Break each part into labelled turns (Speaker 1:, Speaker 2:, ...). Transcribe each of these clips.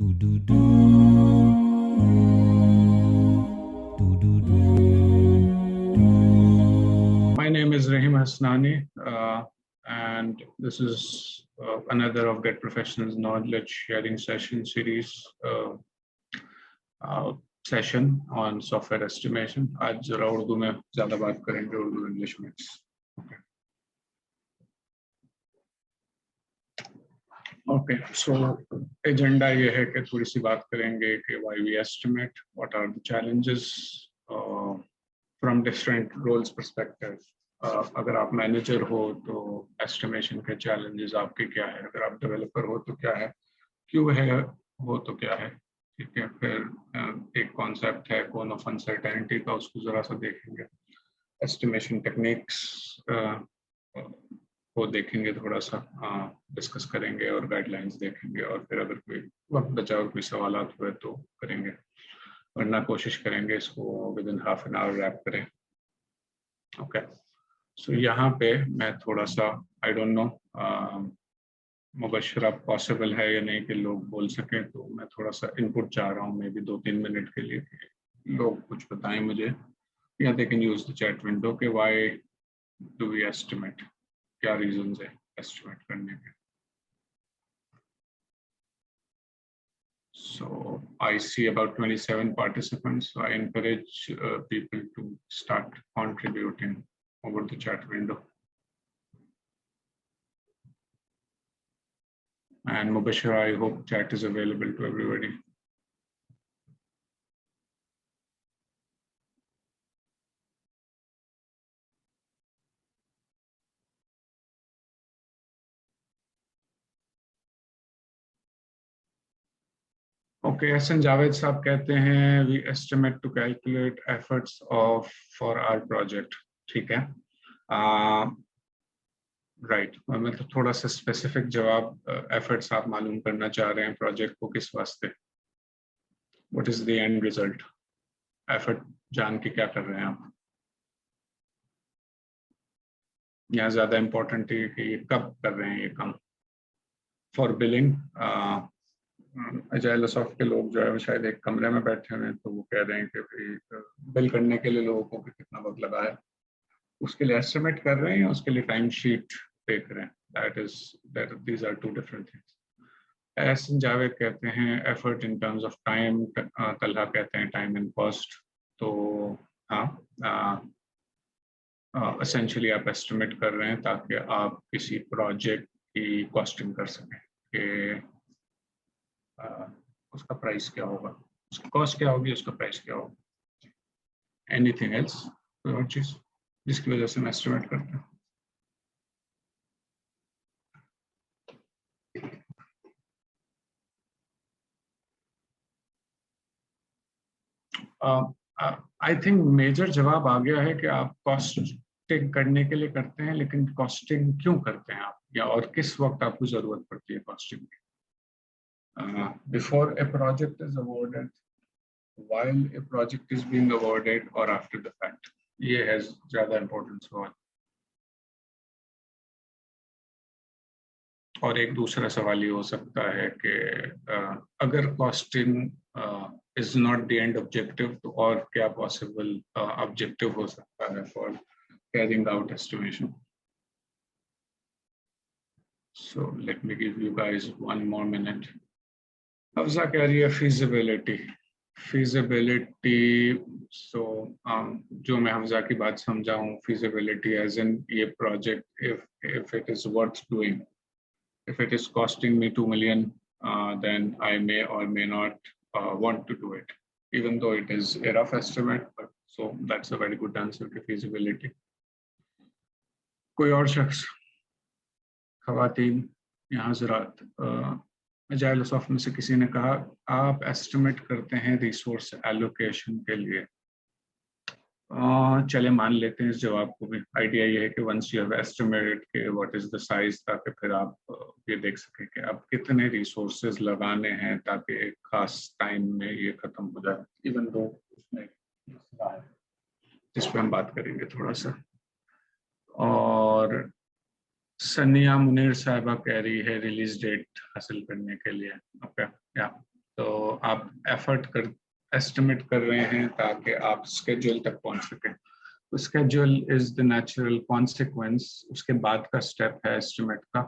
Speaker 1: Do do do. Do do do.
Speaker 2: My name is Rahim Hasnani, and this is another of Get Professionals Knowledge Sharing Session series session on software estimation. आज जरा उर्दू में ज़्यादा बात करेंगे, Urdu English mix. Okay, so agenda ये है कि थोड़ी सी बात करेंगे कि why we estimate, what are the challenges from different roles perspective. अगर आप मैनेजर हो तो एस्टिमेशन के चैलेंजेस आपके क्या है, अगर आप डेवलपर हो तो क्या है, क्यों है हो तो क्या है, ठीक है. फिर एक कॉन्सेप्ट है कॉन ऑफ अनसर्टेनिटी का, उसको जरा सा देखेंगे. एस्टिमेशन टेक्निक्स को देखेंगे, थोड़ा सा डिस्कस करेंगे और गाइडलाइंस देखेंगे, और फिर अगर कोई वक्त बचा और कोई सवाल हुए तो करेंगे, वरना कोशिश करेंगे इसको within half an hour wrap करें. ओके, सो यहाँ पे मैं थोड़ा सा I don't know Mubashra possible है या नहीं कि लोग बोल सकें, तो मैं थोड़ा सा इनपुट चाह रहा हूँ, मे बी 2-3 मिनट के लिए लोग कुछ बताएं मुझे, या they can use the chat window के व्हाई डू वी एस्टिमेट, क्या रीजंस है एस्टिमेट करने के. So I see about 27 participants, so I encourage people to start contributing over the chat window. And Mubashir, I hope chat is available to everybody. Okay, Hassan Javed साहब कहते हैं we estimate to calculate efforts of for our project. ठीक है. Right, मैं तो थोड़ा सा specific जवाब एफर्ट्स आप मालूम करना चाह रहे हैं प्रोजेक्ट को किस वास्ते, what is the end result, effort जान के क्या कर रहे हैं आप. यहाँ ज्यादा इम्पोर्टेंट है कि ये कब कर रहे हैं ये काम. फॉर बिलिंग, अजाइल सॉफ्ट के लोग जो है वो शायद एक कमरे में बैठे हुए हैं, तो वो कह रहे हैं कि बिल करने के लिए लोगों को कितना वक्त लगा है, उसके लिए एस्टिमेट कर रहे हैं या उसके लिए टाइम शीट पे कर रहे हैं. That these are two different things. Ehsan Javed कहते हैं effort in terms of time, Talha कहते हैं टाइम एंड कॉस्ट. तो हाँ, एसेंशियली आप एस्टिमेट कर रहे हैं ताकि आप किसी प्रोजेक्ट की कॉस्टिंग कर सकें कि उसका प्राइस क्या होगा, उसकी कॉस्ट क्या होगी, उसका प्राइस क्या होगा. एनीथिंग एल्स, कोई और चीज जिसकी वजह से हम एस्टिमेट करते हैं. आई थिंक मेजर जवाब आ गया है कि आप कॉस्टिंग करने के लिए करते हैं, लेकिन कॉस्टिंग क्यों करते हैं आप, या और किस वक्त आपको जरूरत पड़ती है कॉस्टिंग की. Before A project is awarded, while a project is being awarded, or after the fact. ये है ज्यादा इम्पोर्टेंट सवाल. और एक दूसरा सवाल ये हो सकता है कि अगर costing is not the end objective, तो और क्या पॉसिबल ऑब्जेक्टिव हो सकता है for carrying out estimation. So let me give you guys one more minute. Hafza कह रही है feasibility. So जो मैं हफ्जा की बात समझा हूँ, feasibility as in ये project if it is worth doing. If it is costing me 2 million, then I may or may not want to do it, even though it is a rough estimate. But so that's a very good answer to feasibility. कोई और शख्स, खवातीन, यहाँ ज़रात agile soft में से किसी ने कहा आप एस्टिमेट करते हैं रिसोर्स एलोकेशन के लिए. चले मान लेते हैं इस जवाब को भी. आइडिया ये है कि वंस यू हैव एस्टिमेटेड के व्हाट इज द साइज, ताकि फिर आप ये देख सकें कि आप कितने रिसोर्सेज लगाने हैं ताकि एक खास टाइम में ये खत्म हो जाए, इवन दो उसमें मसला है जिस पे हम बात करेंगे थोड़ा सा. और सनिया मुनीर साहिबा कह रही है रिलीज डेट हासिल करने के लिए. ओके, या आप एस्टिमेट कर रहे हैं ताकि आप स्केड्यूल तक पहुंच सकें। तो schedule is the natural consequence, उसके बाद का स्टेप है एस्टिमेट का।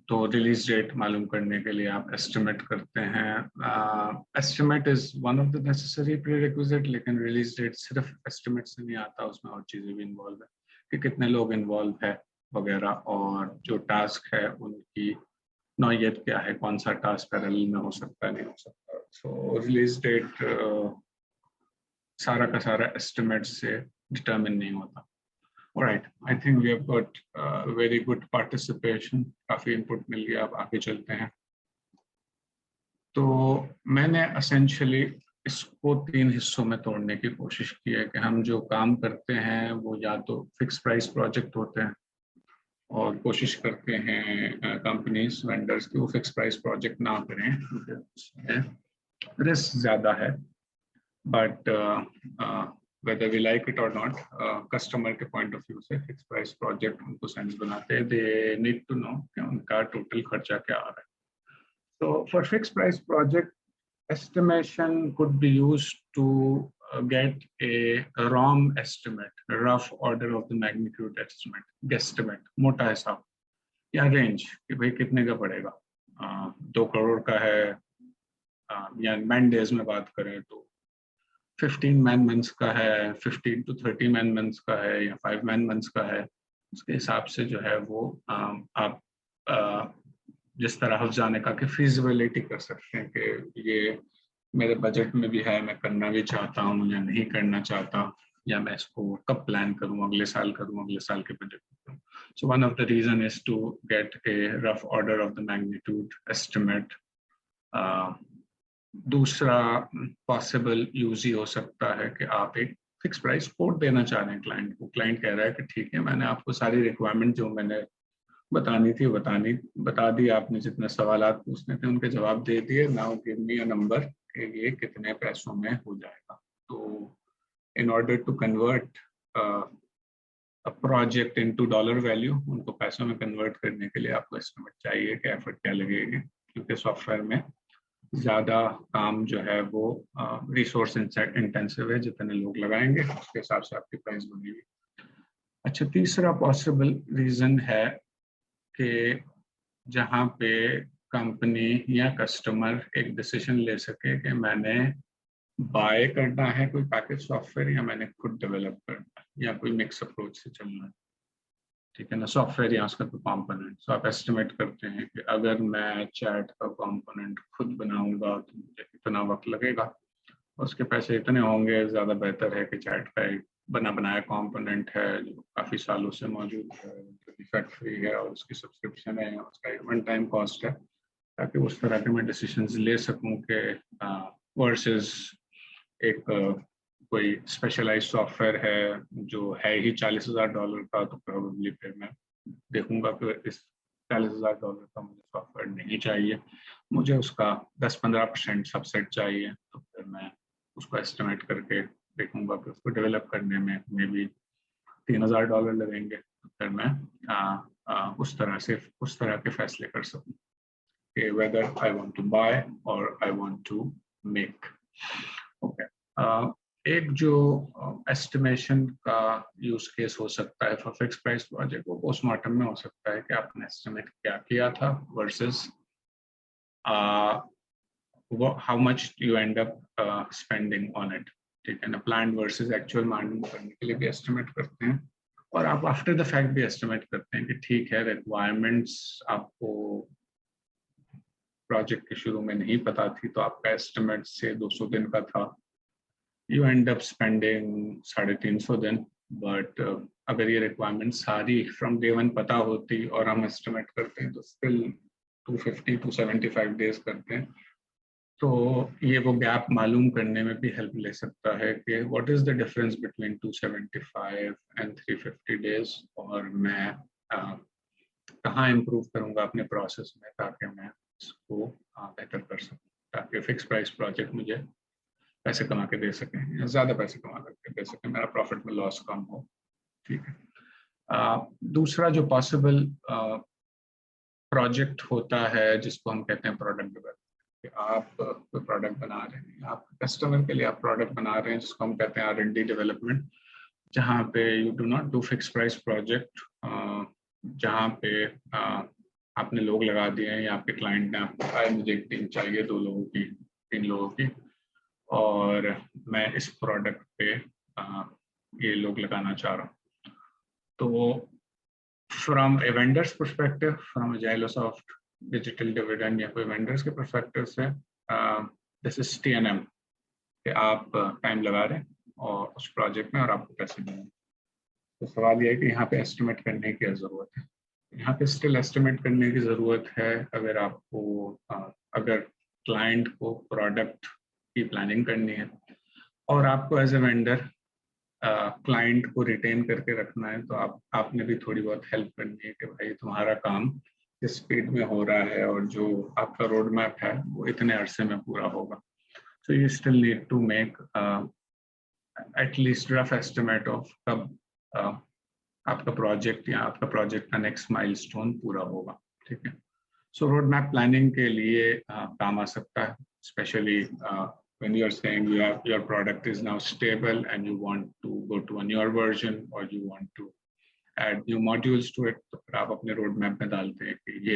Speaker 2: तो रिलीज डेट मालूम करने के लिए आप एस्टिमेट करते हैं। Estimate is one of the necessary prerequisite, लेकिन रिलीज डेट सिर्फ एस्टिमेट से नहीं आता, उसमें और चीज़ें भी इन्वॉल्व है कि कितने लोग इन्वॉल्व है वगैरह, और जो टास्क है उनकी नौयत क्या है, कौन सा टास्क पैरेलल में हो सकता है, नहीं हो सकता। सो रिलीज डेट सारा का सारा एस्टिमेट से डिटरमिन नहीं होता। Alright, I think we have got very good participation, काफी इनपुट मिल गया। अब आगे चलते हैं। तो मैंने essentially इसको 3 हिस्सों में तोड़ने की कोशिश की है कि हम जो काम करते हैं वो या तो फिक्स प्राइस प्रोजेक्ट होते हैं, और कोशिश करते हैं कंपनीज वेंडर्स की वो फिक्स प्राइस प्रोजेक्ट ना करें क्योंकि रिस्क ज़्यादा है। But whether we like it or not, customer के पॉइंट ऑफ व्यू से फिक्स प्राइस प्रोजेक्ट उनको सेंस बनाते हैं। दे नीड टू नो कि उनका टोटल खर्चा क्या आ रहा है। So for fixed price project, estimation could be used to get a ROM estimate, a rough order of the magnitude estimate, guesstimate, मोटा हिसाब या रेंज कि भाई कितने का पड़ेगा। 2 करोड़ का है, या मैन डेज में बात करें तो 15 मैन मंथ्स का है, 15 to 30 मैन मंथ्स का है, या 5 मैन मंथ्स का है। उसके हिसाब से जो है वो आप जिस तरह जाने का कि फिजिबिलिटी कर सकते हैं कि ये मेरे बजट में भी है, मैं करना भी चाहता हूँ या नहीं करना चाहता, या मैं इसको कब प्लान करूँ, अगले साल करूँ, अगले साल के बजट में करूँ। So one of the reason is to get a rough order of the magnitude estimate. दूसरा पॉसिबल यूज ही हो सकता है कि आप एक फिक्स प्राइस कोड देना चाह रहे हैं क्लाइंट को। क्लाइंट कह रहा है कि ठीक है, मैंने आपको सारी रिक्वायरमेंट जो मैंने बतानी थी बता दी, आपने जितने सवाल पूछने थे उनके जवाब दे दिए। Now give me a number कि ये कितने पैसों में हो जाएगा। तो in order to convert a project into dollar value, उनको पैसों में कन्वर्ट करने के लिए आपको एस्टिमेट चाहिए कि एफर्ट क्या लगेगी, क्योंकि सॉफ्टवेयर में ज़्यादा काम जो है वो रिसोर्स इंटेंसिव है। जितने लोग लगाएंगे उसके हिसाब से आपकी प्राइस बनेगी। अच्छा, तीसरा पॉसिबल रीज़न है कि जहाँ पे कंपनी या कस्टमर एक डिसीजन ले सके कि मैंने बाय करना है कोई पैकेज सॉफ्टवेयर या मैंने खुद डेवलप करना है, या कोई मिक्स अप्रोच से चलना है। ठीक है ना, सॉफ्टवेयर या उसका कंपोनेंट। सो आप एस्टिमेट करते हैं कि अगर मैं चैट का कंपोनेंट खुद बनाऊंगा तो मुझे इतना वक्त लगेगा, उसके पैसे इतने होंगे। ज़्यादा बेहतर है कि चैट का एक बना बनाया कंपोनेंट है जो काफ़ी सालों से मौजूद है, डिफेक्ट फ्री है, और उसकी सब्सक्रिप्शन है, उसका एक वन टाइम कॉस्ट है, ताकि उस तरह के मैं डिसीजंस ले सकूं कि वर्सेस एक कोई स्पेशलाइज सॉफ्टवेयर है जो है ही $40,000 का, तो प्रोबेबली फिर मैं देखूंगा कि इस $40,000 का मुझे सॉफ्टवेयर नहीं चाहिए, मुझे उसका 10-15% सबसेट चाहिए। तो फिर मैं उसको एस्टिमेट करके देखूंगा कि उसको डेवलप करने में मे बी $3,000 लगेंगे। तो फिर मैं उस तरह के फैसले कर सकूं कि whether I want to buy और I want to make. Okay, एक जो एस्टिमेशन का यूज केस हो सकता है फॉर फिक्स प्राइस प्रोजेक्ट, वो पोस्टमार्टम में हो सकता है कि आपने एस्टिमेट क्या किया था versus how much you and up spending on it. ठीक है ना, प्लान वर्सेस एक्चुअल मालूम करने के लिए भी एस्टिमेट करते हैं, और आप आफ्टर द फैक्ट भी एस्टिमेट करते हैं कि ठीक है, रिक्वायरमेंट्स आपको प्रोजेक्ट के शुरू में नहीं पता थी, तो आपका एस्टिमेट से 200 दिन का था, यू एंड अप स्पेंडिंग 350 दिन। बट अगर ये रिक्वायरमेंट सारी फ्रॉम डे 1 पता होती और हम एस्टिमेट करते हैं तो स्टिल 250 to 75 डेज करते हैं। तो ये वो गैप मालूम करने में भी हेल्प ले सकता है कि what is the difference between 275 and 350 days, और मैं कहाँ इम्प्रूव करूँगा अपने प्रोसेस में ताकि मैं इसको बेहतर कर सकूँ, ताकि फिक्स प्राइस प्रोजेक्ट मुझे पैसे कमा के दे सकें, या ज़्यादा पैसे कमा करके दे सकें, मेरा प्रॉफिट में लॉस कम हो। ठीक है, दूसरा जो पॉसिबल प्रोजेक्ट होता है जिसको हम कहते हैं प्रोडक्ट डेवलपमेंट। आप कोई प्रोडक्ट बना रहे हैं, आप कस्टमर के लिए आप प्रोडक्ट बना रहे हैं जिसको हम कहते हैं R&D डेवलपमेंट, जहाँ पे you do not do fix price project, जहाँ पे आपने लोग लगा दिए हैं या आपके क्लाइंट ने आपको कहा मुझे एक टीम चाहिए 2 लोगों की, 3 लोगों की, और मैं इस प्रोडक्ट पे ये लोग लगाना चाह रहा हूँ। तो from A vendors perspective, from Agilsoft digital dividend या कोई वेंडर्स के परस्पेक्टिव से, दिस इज TNM, कि आप टाइम लगा रहे हैं और उस प्रोजेक्ट में और आपको पैसे मिलेंगे। तो सवाल ये है कि यहाँ पे एस्टिमेट करने की ज़रूरत है। यहाँ पे स्टिल एस्टिमेट करने की ज़रूरत है अगर आपको अगर क्लाइंट को प्रोडक्ट की प्लानिंग करनी है और आपको एज ए वेंडर क्लाइंट को रिटेन करके रखना है, तो आपने भी थोड़ी बहुत हेल्प करनी है कि भाई तुम्हारा काम किस स्पीड में हो रहा है और जो आपका रोड मैप है वो इतने अरसे में पूरा होगा। So you still need to make at least rough estimate of कब आपका प्रोजेक्ट या आपका प्रोजेक्ट का नेक्स्ट माइलस्टोन पूरा होगा। ठीक है, सो रोड मैप प्लानिंग के लिए काम आ सकता है, specially when you are saying your product is now stable and you want to go to a newer version or you want to add new modules to it, तो फिर आप अपने road map में डालते हैं कि ये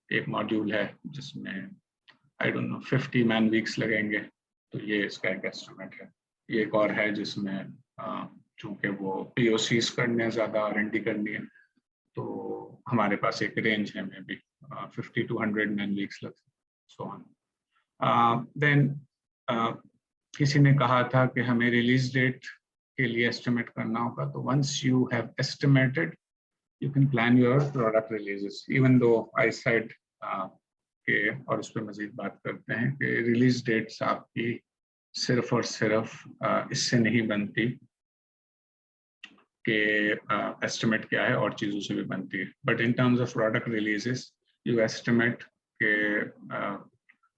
Speaker 2: एक मॉड्यूल है जिसमें आई डोंट नो 50 मैन वीक्स लगेंगे, तो ये इसका एक एस्टिमेट है। ये एक और है जिसमें चूंकि वो POCs करने हैं, ज़्यादा R&D करनी है, तो हमारे पास एक रेंज है में भी 50 to 100 मैन वीक्स लगते हैं, सो ऑन। देन किसी ने कहा था कि हमें रिलीज डेट के लिए एस्टिमेट करना होगा, तो once you have estimated you can plan your product releases, even though I said के, और उस पर मजीद बात करते हैं कि रिलीज डेट्स आपकी सिर्फ और सिर्फ इससे नहीं बनती कि एस्टिमेट क्या है, और चीज़ों से भी बनती है, but in terms of product releases you estimate के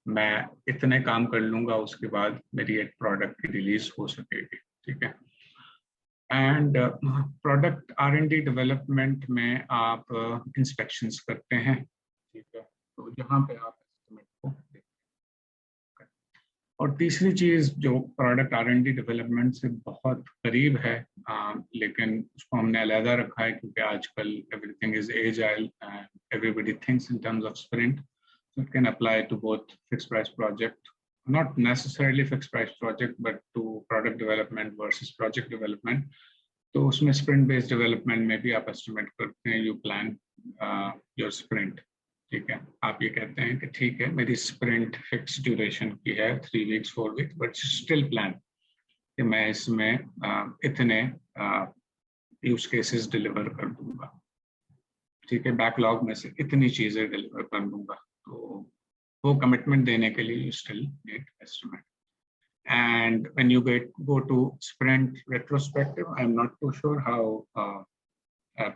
Speaker 2: मैं इतने काम कर लूंगा उसके बाद मेरी एक प्रोडक्ट की रिलीज हो सकेगी। ठीक है, एंड प्रोडक्ट R&D डेवलपमेंट में आप इंस्पेक्शंस करते हैं। ठीक है, तो जहाँ पे आप एस्टिमेट को देखते हैं। और तीसरी चीज जो प्रोडक्ट R&D डेवलपमेंट से बहुत करीब है, लेकिन उसको हमने अलहदा रखा है क्योंकि आजकल everything is agile and everybody thinks in terms of sprint, so it can apply to both fixed price project, not necessarily fixed price project, but to product development versus project development. तो उसमें sprint based development में भी आप estimate करते हैं, you plan your sprint। ठीक है, आप ये कहते हैं कि ठीक है मेरी sprint fixed duration की है 3 weeks 4 weeks, but still plan कि मैं इसमें इतने use cases deliver कर दूंगा। ठीक है, बैकलॉग में से इतनी चीजें डिलीवर कर दूंगा, तो वो कमिटमेंट देने के लिए you still need estimate. And when you go to sprint retrospective, I am not too sure how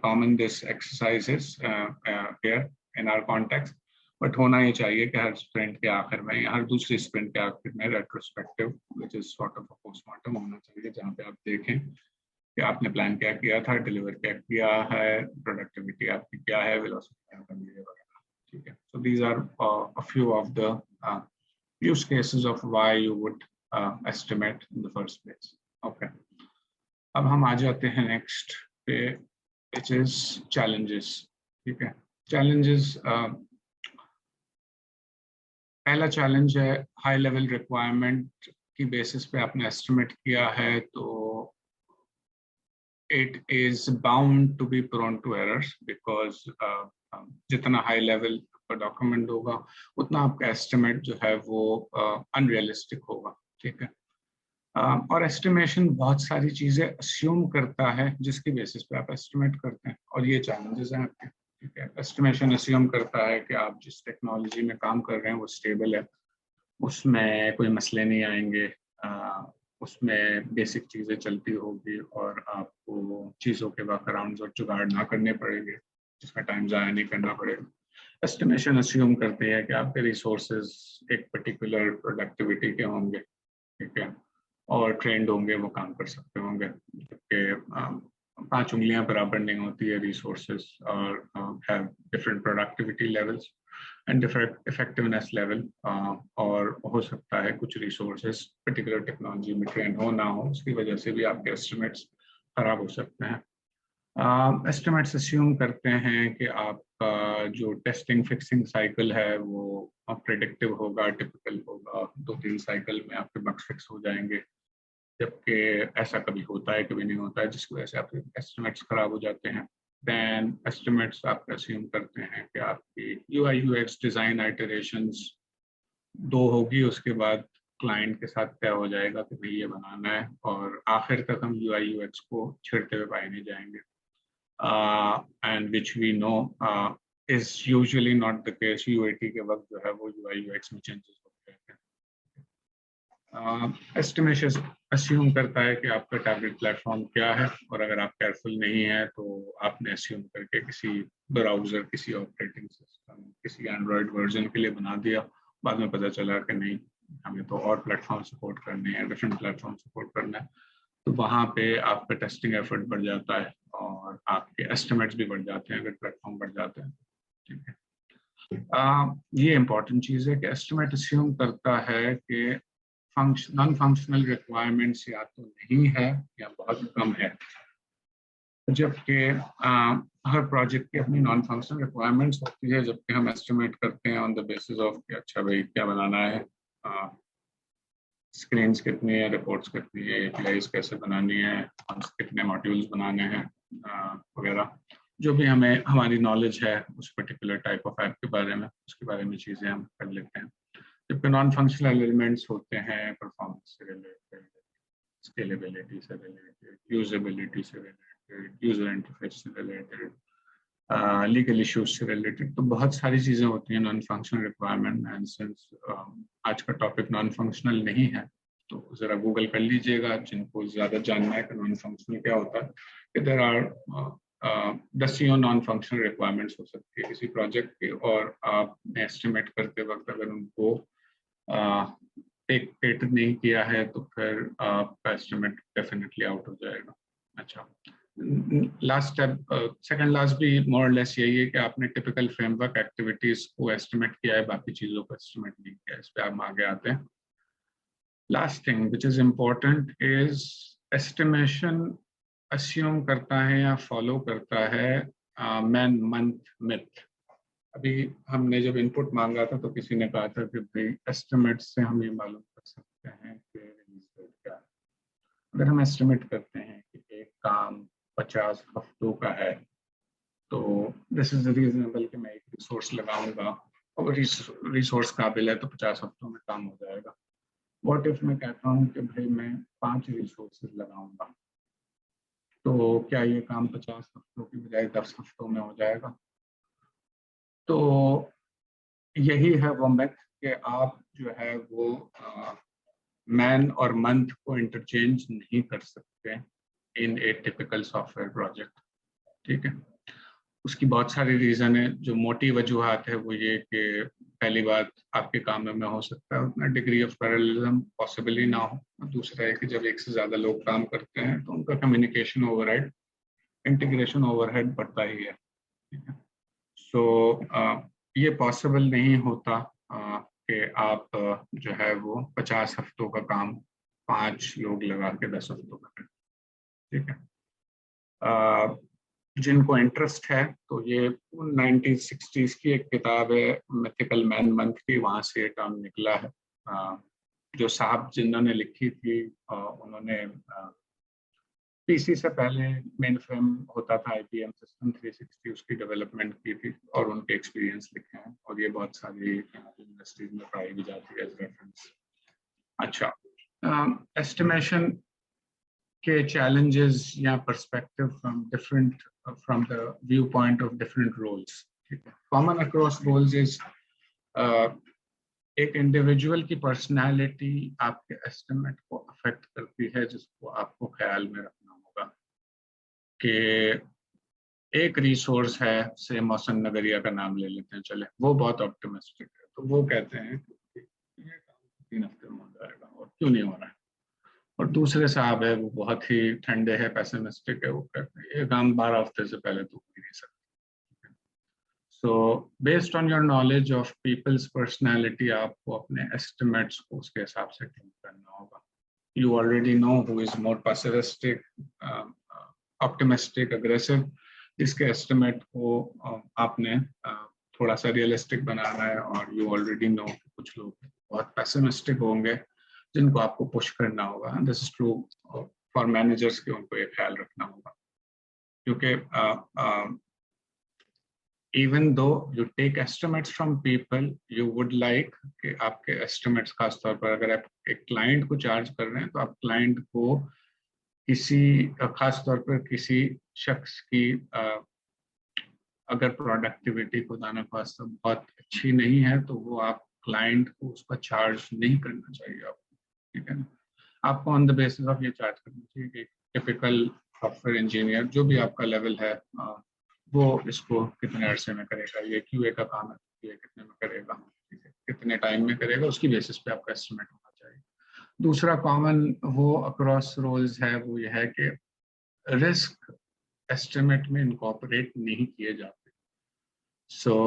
Speaker 2: common this exercise is here in our context, but होना ही चाहिए कि हर स्प्रिंट के आखिर में या हर दूसरी स्प्रिंट के आखिर में retrospective which is sort of a postmortem होना चाहिए, जहाँ पे आप देखें कि आपने प्लान क्या किया था, डिलीवर क्या किया है, प्रोडक्टिविटी आपकी क्या है, वेलोसिटी क्या बन गई वगैरह। ठीक है, so these are a few of the use cases of why you would estimate in the first place. Okay, अब हम आ जाते हैं नेक्स्ट पे, व्हिच इज चैलेंजेस। ठीक है, चैलेंजेस, पहला चैलेंज है हाई लेवल रिक्वायरमेंट की बेसिस पे आपने एस्टिमेट किया है, तो it is bound to be prone to errors because जितना हाई लेवल का डॉक्यूमेंट होगा उतना आपका एस्टिमेट जो है वो अनरियलिस्टिक होगा। ठीक है, और एस्टिमेशन बहुत सारी चीजें अस्यूम करता है जिसकी बेसिस पे आप एस्टिमेट करते हैं, और ये चैलेंजेस हैं आपके। ठीक है, एस्टिमेशन अस्यूम करता है कि आप जिस टेक्नोलॉजी में काम कर रहे हैं वो स्टेबल है, उसमें कोई मसले नहीं आएंगे, उसमें बेसिक चीज़ें चलती होगी और आपको चीज़ों के वर्कअराउंड्स और जुगाड़ ना करने पड़ेंगे, जिसमें टाइम ज़ाया नहीं करना पड़ेगा। एस्टिमेशन अस्यूम करते हैं कि आपके रिसोर्सेज एक पर्टिकुलर प्रोडक्टिविटी के होंगे, ठीक है, और ट्रेंड होंगे, वो काम कर सकते होंगे, जबकि 5 उंगलियां बराबर नहीं होती है, रिसोर्सेज और have different productivity levels and different effectiveness level, और हो सकता है कुछ रिसोर्सेज पर्टिकुलर टेक्नोलॉजी में ट्रेन हो ना हो, उसकी वजह से भी आपके एस्टिमेट्स खराब हो सकते हैं। एस्टिमेट्स अस्यूम करते हैं कि आपका जो टेस्टिंग फिक्सिंग साइकिल है वो प्रेडिक्टिव होगा, टिपिकल होगा, 2-3 साइकिल में आपके बग्स फिक्स हो जाएंगे, जबकि ऐसा कभी होता है कभी नहीं होता है, जिसकी वजह से आपके एस्टिमेट्स खराब हो जाते हैं। देन एस्टिमेट्स आप अस्यूम करते हैं कि आपकी यूआई यूएक्स डिजाइन आइटरेशंस 2 होगी, उसके बाद क्लाइंट के साथ तय हो जाएगा कि भाई ये बनाना है, और आखिर तक हम यूआई यूएक्स को छिड़ते हुए पाए नहीं जाएंगे, and which we know is usually not the case. UAT के वक्त जो है वो यूआई यूएक्स में चेंजेस होते रहते हैं। एस्टिमेशन अस्यूम करता है कि आपका टारगेट प्लेटफॉर्म क्या है, और अगर आप केयरफुल नहीं है तो आपने अस्यूम करके किसी ब्राउजर, किसी ऑपरेटिंग सिस्टम, किसी एंड्रॉयड वर्जन के लिए बना दिया, बाद में पता चला कि नहीं, हमें तो और प्लेटफॉर्म सपोर्ट करने हैं, डिफरेंट प्लेटफॉर्म सपोर्ट करना है, तो वहाँ पे आपका टेस्टिंग एफर्ट बढ़ जाता है और आपके एस्टिमेट्स भी बढ़ जाते हैं अगर प्लेटफॉर्म बढ़ जाते हैं। ठीक है, ये इंपॉर्टेंट चीज़ है कि एस्टिमेट अस्यूम करता है कि नॉन फंक्शनल रिक्वायरमेंट्स या तो नहीं है या बहुत कम है, जबकि हर प्रोजेक्ट की अपनी नॉन फंक्शनल रिक्वायरमेंट्स होती है, जबकि हम एस्टिमेट करते हैं ऑन द बेसिस ऑफ कि अच्छा भाई क्या बनाना है, स्क्रीन्स कितनी है, रिपोर्ट्स कितनी है, एपीआईज कैसे बनानी है, कितने मॉड्यूल्स बनाने हैं वगैरह, जो भी हमें हमारी नॉलेज है उस पर्टिकुलर टाइप ऑफ ऐप के बारे में, उसके बारे में चीज़ें हम कर लेते हैं। जबकि नॉन फंक्शनल एलिमेंट्स होते हैं परफॉर्मेंस से रिलेटेड, स्केलेबिलिटी से रिलेटेड, यूजेबिलिटी से रिलेटेड, यूजर इंटरफेस से रिलेटेड, लीगल इश्यूज से रिलेटेड, तो बहुत सारी चीज़ें होती हैं non functional requirement. And since आज का टॉपिक नॉन फंक्शनल नहीं है, तो ज़रा गूगल कर लीजिएगा जिनको ज़्यादा जानना है कि नॉन फंक्शनल क्या होता है, कि there are 10 non functional requirements हो सकती है किसी प्रोजेक्ट की, और आप एस्टिमेट करते वक्त अगर उनको टेक नहीं किया है तो फिर आपका एस्टिमेट डेफिनेटली आउट हो जाएगा। अच्छा, लास्ट स्टेप, सेकंड लास्ट भी मोर लेस यही है कि आपने टिपिकल फ्रेमवर्क एक्टिविटीज को एस्टिमेट किया है, बाकी चीज़ों को एस्टिमेट नहीं किया है, इस पर हम आगे आते हैं। Last thing which is important is estimation assume करता है या फॉलो करता है मैन मंथ मिथ। अभी हमने जब इनपुट मांगा था तो किसी ने कहा था कि भाई एस्टिमेट से हम ये मालूम कर सकते हैं कि रिलीज डेट क्या है। अगर हम एस्टिमेट करते हैं कि एक काम 50 हफ्तों का है, तो दिस इज रीजनेबल कि मैं एक रिसोर्स लगाऊंगा और रिसोर्स काबिल है तो 50 हफ्तों में काम हो जाएगा। व्हाट इफ मैं कहता हूँ कि भाई मैं 5 रिसोर्सेज लगाऊंगा, तो क्या ये काम 50 हफ्तों की बजाय 10 हफ्तों में हो जाएगा? तो यही है वो मैथ कि आप जो है वो मैन और मंथ को इंटरचेंज नहीं कर सकते इन ए टिपिकल सॉफ्टवेयर प्रोजेक्ट। ठीक है, उसकी बहुत सारी रीज़न है। जो मोटी वजूहात है वो ये कि पहली बात, आपके काम में हो सकता है उतना डिग्री ऑफ पैरेललिज्म पॉसिबल ही ना हो। दूसरा है कि जब एक से ज़्यादा लोग काम करते हैं तो उनका कम्युनिकेशन ओवरहेड, इंटीग्रेशन ओवरहेड बढ़ता ही है। ठीक है, सो ये पॉसिबल नहीं होता कि आप जो है वो 50 हफ्तों का काम 5 लोग लगा के 10 हफ्तों में करें। ठीक है, जिनको इंटरेस्ट है तो ये 1960s की एक किताब है मिथिकल मैन मंथ की, वहाँ से ये टर्म निकला है। जो साहब जिन्होंने लिखी थी उन्होंने पीसी से पहले मेन फ्रेम होता था IBM सिस्टम 360, उसकी डेवलपमेंट की थी और उनके एक्सपीरियंस लिखे हैं, और ये बहुत सारी यूनिवर्सिटीज में पढ़ाई भी जाती है एज रेफरेंस। अच्छा, एस्टिमेशन के challenges या perspective from the viewpoint of different roles. Common across roles is एक इंडिविजुअल की पर्सनालिटी आपके एस्टिमेट को अफेक्ट करती है, जिसको आपको ख्याल में रखना होगा कि एक रिसोर्स है, से मोहसिन नगरिया का नाम ले लेते हैं, चले, वो बहुत ऑप्टिमिस्टिक है, तो वो कहते हैं कि ये काम 3 हफ्ते में हो जाएगा, और क्यों नहीं हो रहा है? और दूसरे साहब है वो बहुत ही ठंडे है, पैसिमिस्टिक है, वो कहते हैं ये काम 12 हफ्ते से पहले तो हो ही नहीं सकता। So based on your knowledge of people's personality आपको अपने एस्टिमेट्स को उसके हिसाब से ट्यून करना होगा। You already know who is more pessimistic, optimistic, aggressive, जिसके एस्टिमेट को आपने थोड़ा सा रियलिस्टिक बनाना है। और यू ऑलरेडी नो कुछ लोग बहुत पैसिमिस्टिक होंगे जिनको आपको पुश करना होगा। This is true for managers के, उनको ये ख्याल रखना होगा क्योंकि even though you take estimates from people, you would like कि आपके estimates खास तौर पर अगर आप एक क्लाइंट को चार्ज कर रहे हैं तो आप क्लाइंट को किसी खास तौर पर किसी शख्स की अगर प्रोडक्टिविटी खुदा न खास्ता बहुत अच्छी नहीं है तो वो आप क्लाइंट को उसका चार्ज नहीं करना चाहिए आपको, ठीक है ना। आपको ऑन द बेसिस ऑफ ये चार्ज करना चाहिए कि टिपिकल सॉफ्टवेयर इंजीनियर जो भी आपका लेवल है वो इसको कितने अरसे में करेगा, ये क्यूए का काम है, ये कितने में करेगा, ठीक है, कितने टाइम में करेगा, उसकी बेसिस पे आपका एस्टिमेट होना चाहिए। दूसरा कॉमन वो अक्रॉस रोल्स है वो ये है कि रिस्क एस्टिमेट में इनकॉर्पोरेट नहीं किए जाते। सो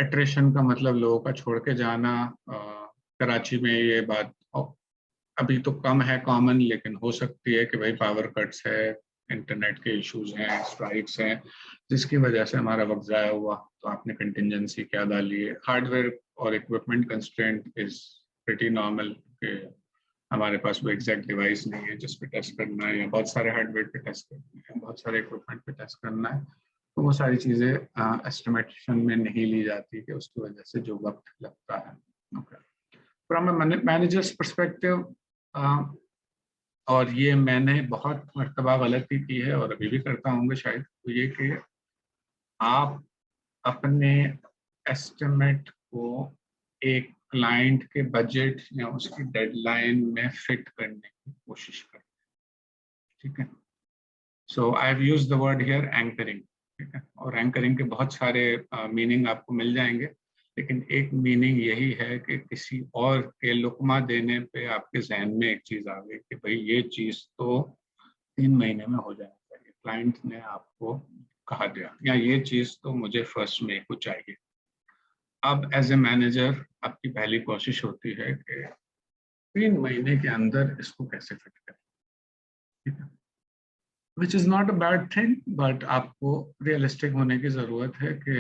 Speaker 2: एट्रिशन का मतलब लोगों का छोड़ के जाना, कराची में ये बात अभी तो कम है कॉमन, लेकिन हो सकती है कि भाई पावर कट्स है, इंटरनेट के इश्यूज हैं, स्ट्राइक्स हैं, जिसकी वजह से हमारा वक्त ज़ाया हुआ, तो आपने कंटिजेंसी क्या डाली है। हार्डवेयर और equipment constraint is pretty normal कि हमारे पास वो एग्जैक्ट डिवाइस नहीं है जिस पे टेस्ट करना है, या बहुत सारे हार्डवेयर पे टेस्ट करना है, बहुत सारे इक्विपमेंट पे टेस्ट करना है, तो वो सारी चीज़ें एस्टिमेशन में नहीं ली जाती कि उसकी वजह से जो वक्त लगता है। Okay, from a managers perspective, और ये मैंने बहुत मर्तबा गलती की है और अभी भी करता हूँ शायद, तो ये कि आप अपने एस्टिमेट को एक क्लाइंट के बजट या उसकी डेडलाइन में फिट करने की कोशिश करें, ठीक है। So I have used the word here anchoring, ठीक है, और एंकरिंग के बहुत सारे मीनिंग आपको मिल जाएंगे, लेकिन एक मीनिंग यही है कि किसी और के लुकमा देने पे आपके जहन में एक चीज़ आ गई कि भाई ये चीज़ तो 3 महीने में हो जाना चाहिए, क्लाइंट ने आपको कहा दिया, या ये चीज़ तो मुझे 1 मई को चाहिए। अब एज ए मैनेजर आपकी पहली कोशिश होती है कि 3 महीने के अंदर इसको कैसे फिट करें, ठीक है, which is not a bad thing, but आपको रियलिस्टिक होने की ज़रूरत है कि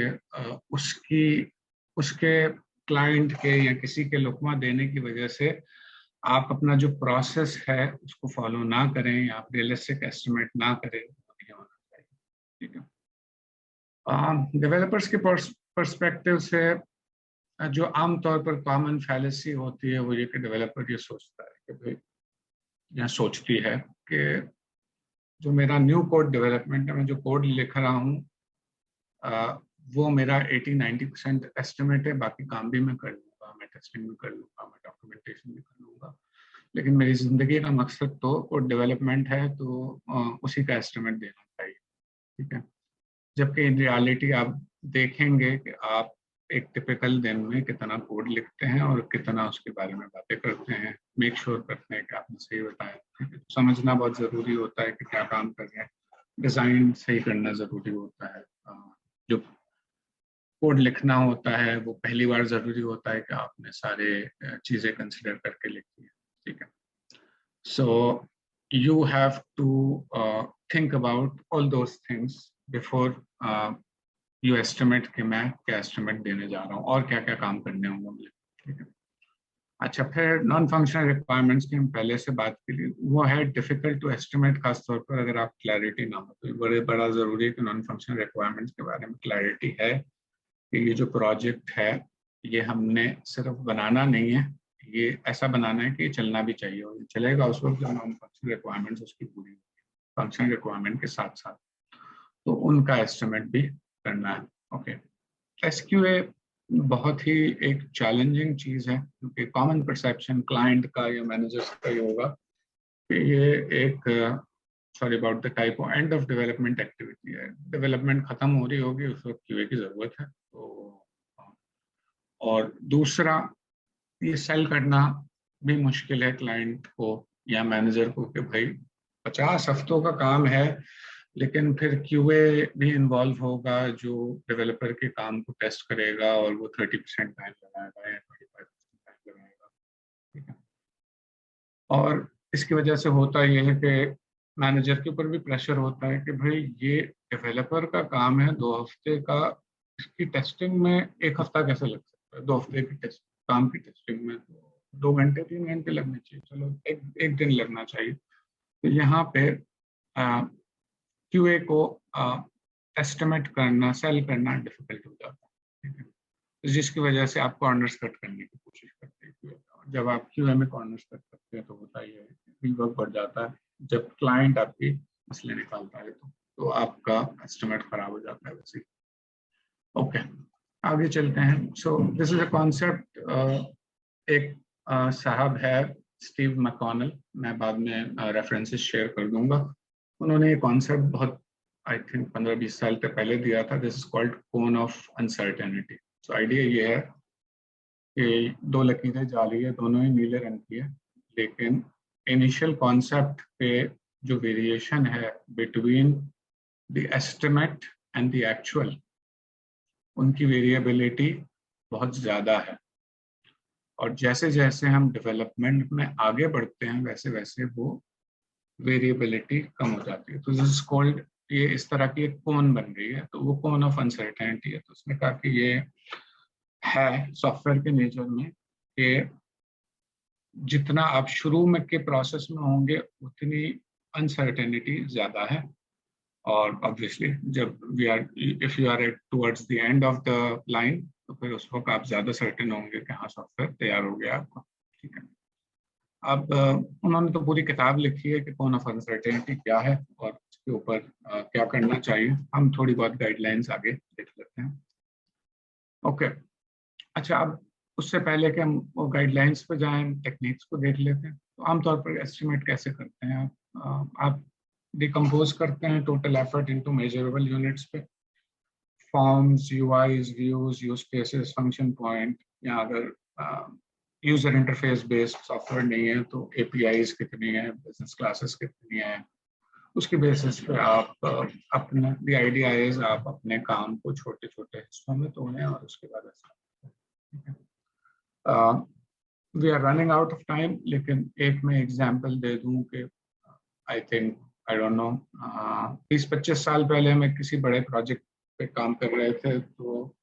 Speaker 2: उसके क्लाइंट के या किसी के लुकमा देने की वजह से आप अपना जो प्रोसेस है उसको फॉलो ना करें या आप रियलिस्टिक एस्टिमेट ना करें, नहीं होना चाहिए, ठीक है। डेवलपर्स के पर्सपेक्टिव से जो आमतौर पर कॉमन फैलेसी होती है वो ये कि डेवलपर ये सोचता है कि भाई या सोचती है कि जो मेरा न्यू कोड डेवलपमेंट है, मैं जो कोड लिख रहा हूँ वो मेरा 80-90% एस्टिमेट है, बाकी काम भी मैं कर लूँगा, मैं टेस्टिंग भी कर लूँगा, मैं डॉक्यूमेंटेशन भी कर लूँगा, लेकिन मेरी ज़िंदगी का मकसद तो कोड डेवलपमेंट है, तो उसी का एस्टिमेट देना चाहिए, ठीक है। जबकि इन रियलिटी आप देखेंगे कि आप एक टिपिकल दिन में कितना कोड लिखते हैं और कितना उसके बारे में बातें करते हैं, मेक श्योर करते हैं कि आपने सही बताया। समझना बहुत ज़रूरी होता है कि क्या काम कर रहे हैं, डिज़ाइन सही करना ज़रूरी होता है, जो कोड लिखना होता है वो पहली बार ज़रूरी होता है कि आपने सारे चीज़ें कंसिडर करके लिखी है, ठीक है। सो you have to think about all those things before you estimate कि मैं क्या एस्टिमेट देने जा रहा हूँ और क्या क्या काम करने होंगे मुझे, ठीक है। अच्छा, फिर नॉन फंक्शनल रिक्वायरमेंट्स की हम पहले से बात की थी, वो है डिफिकल्ट टू एस्टिमेट, खासतौर पर अगर आप क्लैरिटी ना हो, तो बड़ा ज़रूरी है कि नॉन फंक्शनल रिक्वायरमेंट्स के बारे में क्लैरिटी है कि ये जो प्रोजेक्ट है ये हमने सिर्फ बनाना नहीं है, ये ऐसा बनाना है कि ये चलना भी चाहिए, और चलेगा उस वक्त जब नॉन फंक्शनल रिक्वायरमेंट्स उसकी पूरी होगी, फंक्शनल रिक्वायरमेंट के साथ साथ, तो उनका एस्टिमेट भी करना है। ओके, एसक्यूए बहुत ही एक चैलेंजिंग चीज़ है क्योंकि कॉमन परसेप्शन क्लाइंट का या मैनेजर्स का ये होगा कि ये एक sorry about the type of end of development activity है, डेवलपमेंट खत्म हो रही होगी उस वक्त क्यूए की ज़रूरत है। तो और दूसरा, ये सेल करना भी मुश्किल है क्लाइंट को या मैनेजर को कि भाई 50 हफ्तों का काम है, लेकिन फिर QA भी इन्वॉल्व होगा जो डेवलपर के काम को टेस्ट करेगा और वो 30% टाइम लगाएगा या 25% टाइम लगाएगा, ठीक है। और इसकी वजह से होता ये है कि मैनेजर के ऊपर भी प्रेशर होता है कि भाई ये डेवलपर का काम है 2 हफ्ते का, इसकी टेस्टिंग में 1 हफ्ता कैसे लग सकता है? 2 हफ्ते की काम की टेस्टिंग में तो 2 घंटे 3 घंटे लगने चाहिए, चलो एक दिन लगना चाहिए। तो यहाँ पे QA को एस्टिमेट करना, सेल करना डिफिकल्ट हो जाता है, ठीक है। तो जिसकी वजह से आप कॉर्नर्स कट करने की कोशिश करते हैं QA का। जब आप QA में कॉर्नर्स कट करते हैं तो होता ही है, रीवर्क बढ़ जाता है। जब क्लाइंट आपकी मसले निकालता है तो आपका एस्टिमेट खराब हो जाता है वैसे। ओके, आगे चलते हैं। So this is a concept, एक साहब है स्टीव मैकॉनल, मैं बाद में रेफरेंसेस शेयर कर दूंगा। उन्होंने ये कॉन्सेप्ट बहुत आई थिंक 15-20 साल पहले दिया था। This is called cone of uncertainty. So idea ये है कि 2 लकीरें जा रही है, दोनों ही नीले रंग की है, लेकिन इनिशियल कॉन्सेप्ट पे जो वेरिएशन है between the estimate and the actual, उनकी वेरिएबिलिटी बहुत ज़्यादा है। और जैसे जैसे हम डेवलपमेंट में आगे बढ़ते हैं वैसे वैसे वो वेरिएबिलिटी कम हो जाती है। तो दिस इज कॉल्ड, ये इस तरह की एक कोन बन रही है, तो वो कोन ऑफ अनसर्टेनिटी है। तो उसने कहा कि ये है सॉफ्टवेयर के नेचर में कि जितना आप शुरू में के प्रोसेस में होंगे उतनी अनसर्टेनिटी ज़्यादा है। और ऑब्वियसली जब if you are at towards the end of the line तो फिर उस वक्त आप ज़्यादा सर्टेन होंगे कि हाँ सॉफ्टवेयर तैयार हो गया आपका, ठीक है। अब उन्होंने तो पूरी किताब लिखी है कि कौन ऑफ अनसर्टेनिटी क्या है और उसके ऊपर क्या करना चाहिए। हम थोड़ी बहुत गाइडलाइंस आगे देख लेते हैं। ओके, अच्छा, अब उससे पहले कि हम वो गाइडलाइंस पे जाएं, टेक्निक्स को देख लेते हैं। तो आमतौर पर एस्टिमेट कैसे करते हैं आप डिकम्पोज करते हैं total effort into measurable units पे, forms, UIs, views, use cases, function point, या अगर यूजर इंटरफेस बेस्ड सॉफ्टवेयर नहीं है तो APIs कितनी है, बिजनेस क्लासेस कितनी है, उसके बेसिस पे आप अपना द आइडिया इज आप अपने काम को छोटे छोटे हिस्सों में तोड़ें और उसके बाद we are running out of time, लेकिन एक मैं एग्जांपल दे दूं कि I think I don't know 20-25 साल पहले मैं किसी बड़े प्रोजेक्ट पे काम कर रहे थे, तो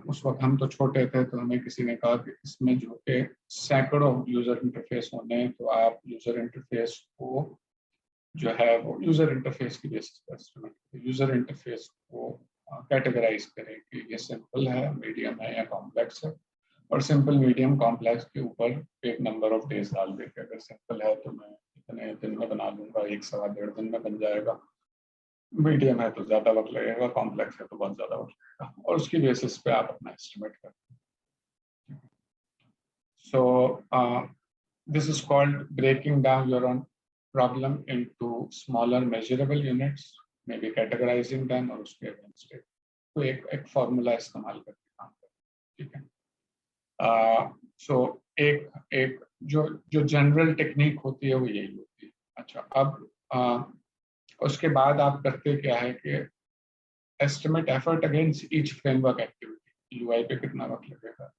Speaker 2: उस वक्त हम तो छोटे थे, तो हमें किसी ने कहा कि इसमें जो कि सैकड़ों यूजर इंटरफेस होने हैं, तो आप यूजर इंटरफेस को जो है वो यूजर इंटरफेस की बेसिस पर यूजर इंटरफेस को कैटेगराइज करें कि ये सिंपल है, मीडियम है या कॉम्प्लेक्स है। और सिंपल, मीडियम, कॉम्प्लेक्स के ऊपर एक नंबर ऑफ डेज डाल देते, अगर सिंपल है तो मैं इतने दिन में बना लूंगा, 1-1.5 दिन में बन जाएगा। मीडियम है तो ज़्यादा वक्त लगेगा, कॉम्प्लेक्स है तो बहुत ज़्यादा वक्त लगेगा, और उसकी बेसिस पे आप अपना एस्टिमेट करते हैं। So this is called breaking down your own problem into smaller measurable units, maybe categorising them और उसके अगेंस्ट तो एक फॉर्मूला इस्तेमाल करके काम करते हैं, ठीक है। सो एक जो जो जनरल टेक्निक होती है वो यही होती है। अच्छा, अब उसके बाद आप करते क्या है कि estimate effort against each framework activity, UI पे कितना वक्त लगेगा,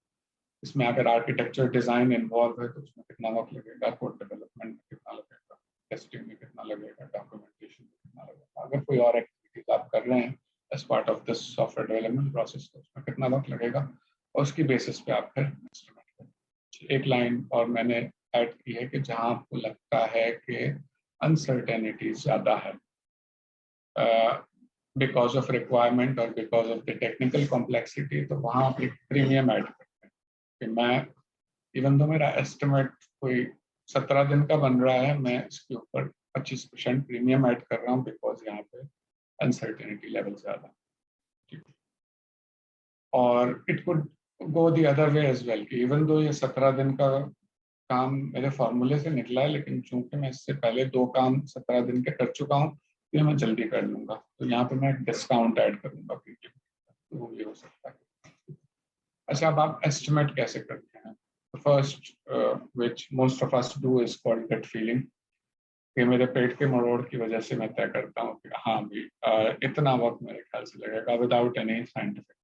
Speaker 2: इसमें अगर आर्किटेक्चर डिजाइन इन्वॉल्व है तो उसमें कितना वक्त लगेगा, कोड डेवलपमेंट में कितना लगेगा, टेस्टिंग में कितना लगेगा, डॉक्यूमेंटेशन में कितना लगेगा, अगर कोई और एक्टिविटीज आप कर रहे हैं as part of this software development process तो उसमें कितना वक्त लगेगा, और उसकी बेसिस पे आप फिर एस्टिमेट करें। एक लाइन और मैंने ऐड की है कि जहां आपको लगता है कि अनसर्टेनिटी ज्यादा है बिकॉज ऑफ रिक्वायरमेंट और because of the technical complexity, तो वहाँ आप एक प्रीमियम ऐड करते हैं कि मैं इवन तो मेरा एस्टिमेट कोई 17 दिन का बन रहा है, मैं इसके ऊपर 25% प्रीमियम ऐड कर रहा हूँ बिकॉज यहाँ पे अनसर्टेनिटी लेवल ज़्यादा। और it could go the other way as well कि इवन दो ये 17 दिन का काम मेरे फॉर्मूले से निकला है, लेकिन चूंकि मैं इससे पहले 2 काम 17 दिन के कर चुका हूँ तो ये मैं जल्दी कर लूंगा, तो यहाँ पे मैं डिस्काउंट ऐड करूंगा प्रीमियम, तो वो भी हो सकता है। अच्छा, अब आप एस्टिमेट कैसे करते हैं? तो first, which most of us do, is called gut feeling. कि मेरे पेट के मरोड़ की वजह से मैं तय करता हूँ कि हाँ भी इतना वक्त मेरे ख्याल से लगेगा, without any scientific.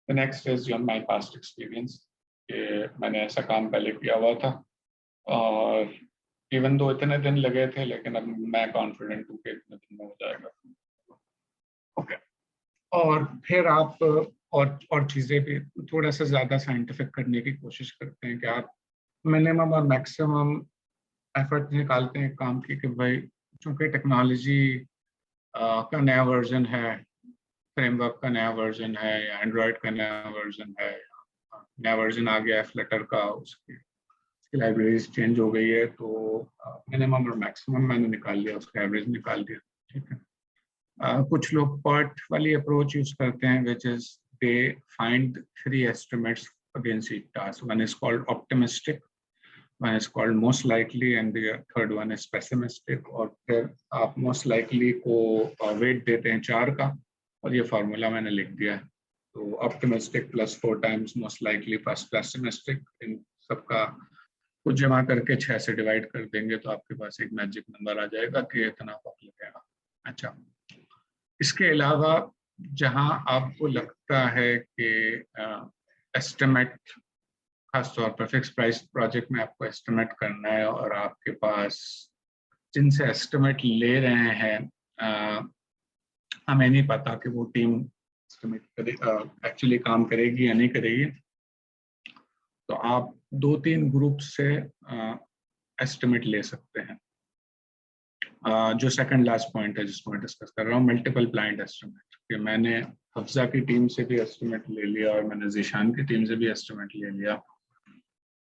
Speaker 2: The next is my past experience. कि मैंने ऐसा काम पहले किया हुआ था और इवन दो इतने दिन लगे थे, लेकिन अब मैं कॉन्फिडेंट हूँ कि इतने दिन में हो जाएगा. ओके. और फिर आप और चीज़ें भी थोड़ा सा ज़्यादा साइंटिफिक करने की कोशिश करते हैं कि आप मिनिमम और मैक्सिमम एफर्ट निकालते हैं काम की कि भाई चूंकि टेक्नोलॉजी का नया वर्जन है, फ्रेमवर्क का नया वर्जन है, या एंड्रॉयड का नया वर्जन है, नया वर्जन आ गया है फ्लटर का, उसकी लाइब्रेरीज चेंज हो गई है, तो मिनिमम और मैक्सिमम मैंने निकाल लिया, उसका एवरेज निकाल दिया. ठीक है. कुछ लोग PERT वाली अप्रोच यूज करते हैं, which is they find 3 estimates against each task. One is called optimistic, one is called most likely, and the third one is pessimistic. और फिर आप most likely को weight देते हैं 4 का, और ये फार्मूला मैंने लिख दिया है. तो optimistic plus 4 times most likely plus pessimistic, इन सबका कुछ जमा करके 6 से डिवाइड कर देंगे तो आपके पास एक मैजिक नंबर आ जाएगा कि इतना वक्त लगेगा. अच्छा, इसके अलावा जहां आपको लगता है कि एस्टिमेट, खासतौर पर फिक्स प्राइस प्रोजेक्ट में आपको एस्टिमेट करना है और आपके पास जिनसे एस्टिमेट ले रहे हैं हमें नहीं पता कि वो टीम एस्टिमेट एक्चुअली काम करेगी या नहीं करेगी, तो आप 2-3 ग्रुप से एस्टिमेट ले सकते हैं. जो सेकंड लास्ट पॉइंट है जिसको मैं डिस्कस कर रहा हूँ, मल्टीपल ब्लाइंड एस्टिमेट. कि मैंने हफ्जा की टीम से भी एस्टिमेट ले लिया और मैंने ज़ीशान की टीम से भी एस्टिमेट ले लिया.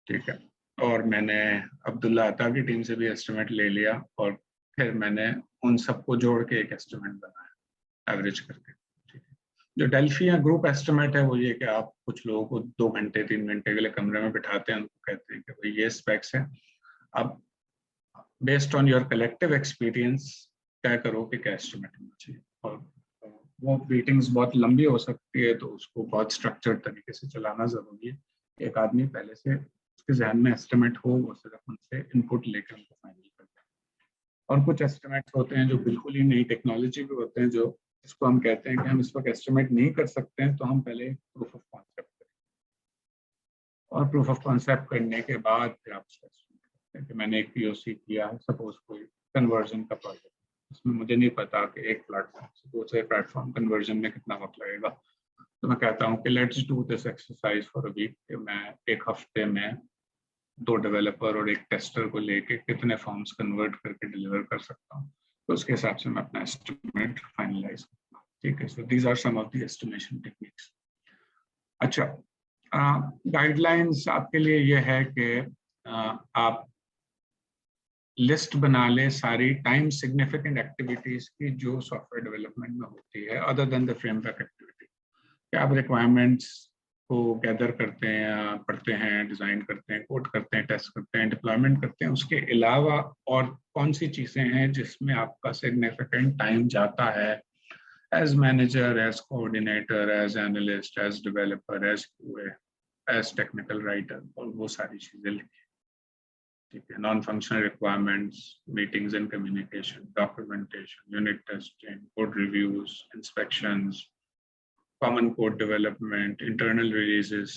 Speaker 2: ठीक है. और मैंने अब्दुल्ला अता की टीम से भी एस्टिमेट ले लिया और फिर मैंने उन सबको जोड़ के एक एस्टिमेट बनाया एवरेज करके. ठीक है. जो डेल्फी या ग्रुप एस्टिमेट है वो ये कि आप कुछ लोगों को 2 घंटे 3 घंटे के लिए कमरे में बिठाते हैं, उनको कहते हैं कि भाई ये स्पेक्स है, अब based on your collective experience तय करो कि क्या एस्टिमेट होना चाहिए. और वो मीटिंग्स बहुत लंबी हो सकती है, तो उसको बहुत स्ट्रक्चर्ड तरीके से चलाना ज़रूरी है. एक आदमी पहले से उसके जहन में एस्टिमेट हो, वो सिर्फ उनसे इनपुट लेकर उनको फाइनल करता है. और कुछ एस्टिमेट्स होते हैं जो बिल्कुल ही नई टेक्नोलॉजी के होते हैं, जो इसको हम कहते हैं कि हम इस वक्त एस्टिमेट नहीं कर सकते हैं, तो हम पहले प्रूफ ऑफ कॉन्सेप्ट करें और प्रूफ ऑफ कॉन्सेप्ट करने के बाद फिर आप कि मैंने एक POC किया है, सपोज कोई कन्वर्जन का प्रोजेक्ट, इसमें मुझे नहीं पता कि एक प्लेटफॉर्म से दूसरे प्लेटफॉर्म कन्वर्जन में कितना वक्त लगेगा, तो मैं कहता हूँ कि let's do this exercise for a week. कि मैं एक हफ्ते में 2 डेवलपर और एक टेस्टर को लेके कितने फॉर्म्स कन्वर्ट करके डिलीवर कर सकता हूँ, तो उसके हिसाब से मैं अपना एस्टिमेट फाइनलाइज करता हूँ. ठीक है. So these are some of the estimation techniques. अच्छा, गाइडलाइंस आपके लिए ये है कि आप लिस्ट बना ले सारी टाइम सिग्निफिकेंट एक्टिविटीज की जो सॉफ्टवेयर डेवलपमेंट में होती है, other than the framework activity. कि आप रिक्वायरमेंट्स को गैदर करते हैं, पढ़ते हैं, डिज़ाइन करते हैं, कोड करते हैं, टेस्ट करते हैं, डिप्लॉयमेंट करते हैं, उसके अलावा और कौन सी चीज़ें हैं जिसमें आपका सिग्निफिकेंट टाइम जाता है as manager, as coordinator, as analyst, as developer, as QA, as technical writer, और वो सारी चीज़ें लिखी. ठीक है. Non functional requirements, meetings and communication, documentation, unit testing, code reviews, inspections, common code development, internal releases,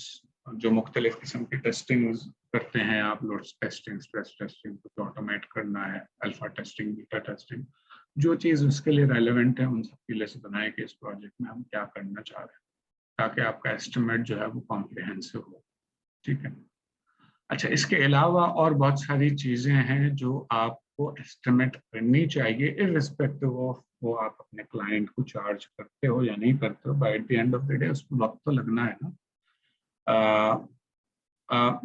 Speaker 2: जो मुख्तलिफ किस्म की टेस्टिंग करते हैं आप, लोड टेस्टिंग, स्ट्रेस टेस्टिंग, कुछ ऑटोमेट करना है, अल्फा टेस्टिंग, बीटा टेस्टिंग, जो चीज़ उसके लिए रेलेवेंट है उन सब की लिस्ट बनाए कि इस प्रोजेक्ट में हम क्या करना चाह रहे हैं, ताकि आपका एस्टिमेट जो है वो कॉम्प्रिहेंसिव हो. ठीक है. अच्छा, इसके अलावा और बहुत सारी चीज़ें हैं जो आपको एस्टिमेट करनी चाहिए, इर्रिस्पेक्टिव ऑफ वो आप अपने क्लाइंट को चार्ज करते हो या नहीं करते हो. By the end of the day उसको वक्त तो लगना है ना.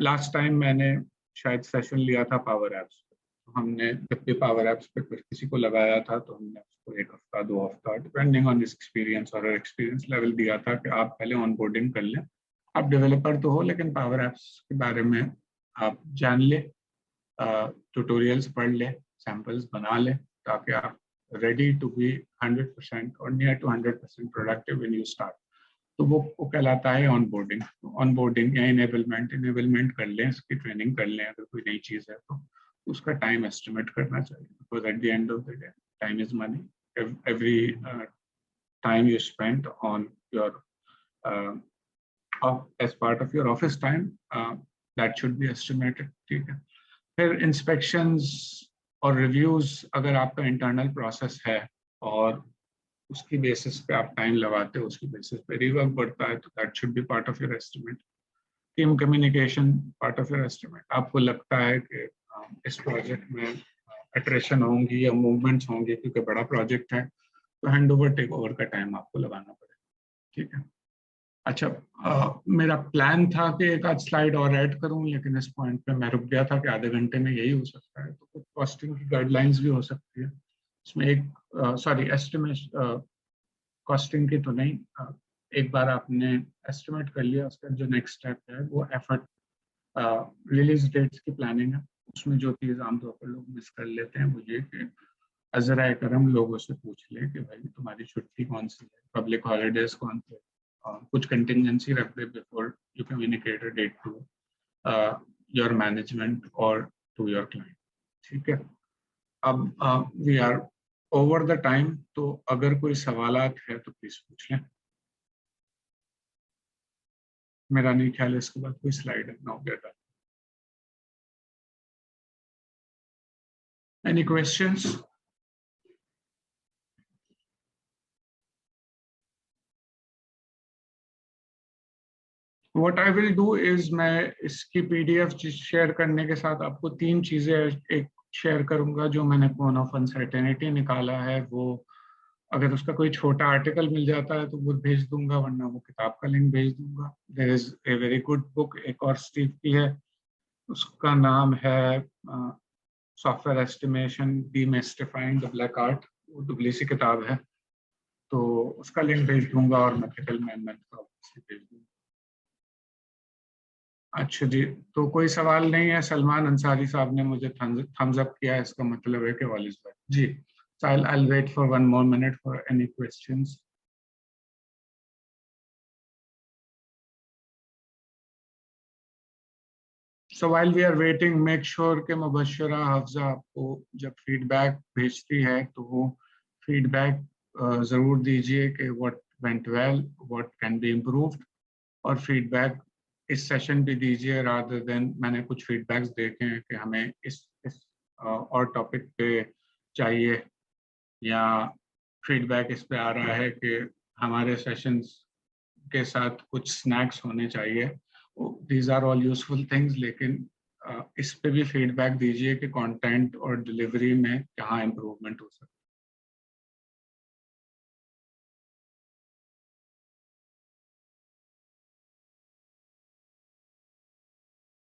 Speaker 2: लास्ट टाइम मैंने शायद सेशन लिया था पावर एप्स. हमने जब भी पावर एप्स पे किसी को लगाया था तो हमने उसको 1 हफ्ता 2 हफ्ता डिपेंडिंग ऑन दिस एक्सपीरियंस और एक्सपीरियंस लेवल दिया था कि आप पहले ऑनबोर्डिंग कर लें. आप डेवलपर तो हो, लेकिन पावर एप्स के बारे में आप जान ले, ट्यूटोरियल्स पढ़ ले, सैम्पल्स बना ले, ताकि आप ready to be 100% or near to 100% productive when you start. तो वो कहलाता है ऑनबोर्डिंग। ऑनबोर्डिंग या इनेबलमेंट कर लें, इसकी ट्रेनिंग कर लें अगर कोई नई चीज़ है तो उसका टाइम एस्टिमेट करना चाहिए, because at the end of the day time is money. Every time you spend on your as part of your office time, that should be estimated, ठीक है। फिर इंस्पेक्शंस और रिव्यूज अगर आपका इंटरनल प्रोसेस है और उसकी बेसिस पे आप टाइम लगाते हो, उसकी बेसिस पे रिवर्क बढ़ता है, तो that should be part of your estimate. Team communication part of your estimate. आपको लगता है कि इस प्रोजेक्ट में अट्रेशन होंगी या मूवमेंट्स होंगे क्योंकि बड़ा प्रोजेक्ट है, तो हैंड ओवर टेक ओवर का टाइम आपको लगाना पड़ेगा, ठीक है। अच्छा, मेरा प्लान था कि एक आध स्लाइड और ऐड करूं, लेकिन इस पॉइंट पे मैं रुक गया था कि आधे घंटे में यही हो सकता है। तो कुछ कॉस्टिंग की गाइडलाइंस भी हो सकती है इसमें। एक सॉरी एस्टिमेट कॉस्टिंग की तो नहीं, एक बार आपने एस्टिमेट कर लिया, उसका जो नेक्स्ट स्टेप है वो एफर्ट रिलीज डेट्स की प्लानिंग है। उसमें जो चीज़ आमतौर पर लोग मिस कर लेते हैं वो ये कि अजराए करम लोगों से पूछ ले कि भाई तुम्हारी छुट्टी कौन सी है, पब्लिक हॉलीडेज कौन से, कुछ कंटिंजेंसी रख दे before you communicate a date to your management और टू योर क्लाइंट, ठीक है। अब we are over the time, तो अगर कोई सवालात है तो प्लीज पूछ लें। मेरा नहीं ख्याल है इसके बाद कोई स्लाइड है। Now we are done. Any questions? What I will do is मैं इसकी PDF शेयर करने के साथ आपको तीन चीज़ें एक शेयर करूंगा जो मैंने कोन ऑफ अनसर्टेनिटी निकाला है। वो अगर उसका कोई छोटा आर्टिकल मिल जाता है तो वो भेज दूंगा, वरना वो किताब का लिंक भेज दूंगा। There is a very good book, एक और स्टीव की है, उसका नाम है software estimation demystifying the black art. वो दुबली सी किताब है, तो उसका लिंक भेज दूंगा और मैथिकल अमेंडमेंट का भेज दूंगा। अच्छा जी, तो कोई सवाल नहीं है। सलमान अंसारी साहब ने मुझे थम्स अप किया है, इसका मतलब है कि ऑल इज वेल जी। So I'll wait for one more minute for any questions. So while we are waiting, make sure कि मुबश्शरा हफ्जा आपको जब फीडबैक भेजती है तो वो फीडबैक ज़रूर दीजिए कि what went well, what can be improved, और फीडबैक इस सेशन पे दीजिए rather than मैंने कुछ फीडबैक्स देखे हैं कि हमें इस और टॉपिक पे चाहिए, या फीडबैक इस पे आ रहा है कि हमारे सेशंस के साथ कुछ स्नैक्स होने चाहिए। These are all useful things, लेकिन इस पे भी फीडबैक दीजिए कि कंटेंट और डिलीवरी में कहाँ इम्प्रूवमेंट हो सकता है।